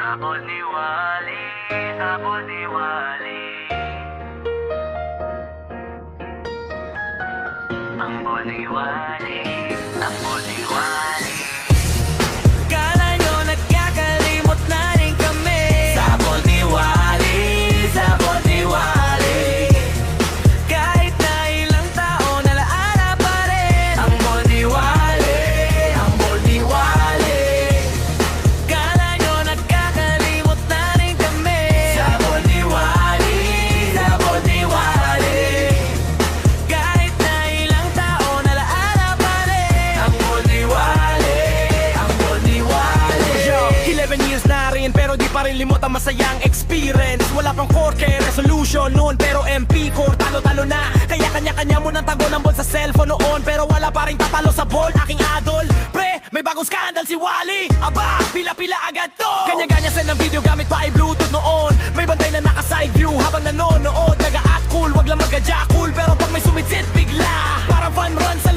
Sabon ni Wally, sabon ni Wally. Ang Boni Wally, ang Boni Wally. Kala nyo nagkakalimot na rin kami. Sabon ni Wally, sabon ni Wally. Kahit na ilang taon, alaala pa rin. Ang Boni Wally, ang Boni Wally. Kala nyo nagkakalimot na rin kami. Sabon ni Wally, sabon ni Wally. Kahit na ilang taon, alaala pa rin. Ang Boni Wally, ang Boni Wally. Yo, 11 years na rin pero di pa rin limot ang masayang experience. Wala pang 4K resolution noon pero MP core talo-talo na. Kaya kanya-kanya mo ng tago ng ball sa cellphone noon, pero wala pa rin tatalo sa ball aking idol. Pre, may bagong scandal si Wally. Aba, pila-pila agad to. Kanya-kanya send ng video gamit pa ay Bluetooth noon. May bantay na naka-side view habang nanonood. Naga-act cool, wag lang magka-jack cool, pero pag may sumitsit bigla parang fun run sa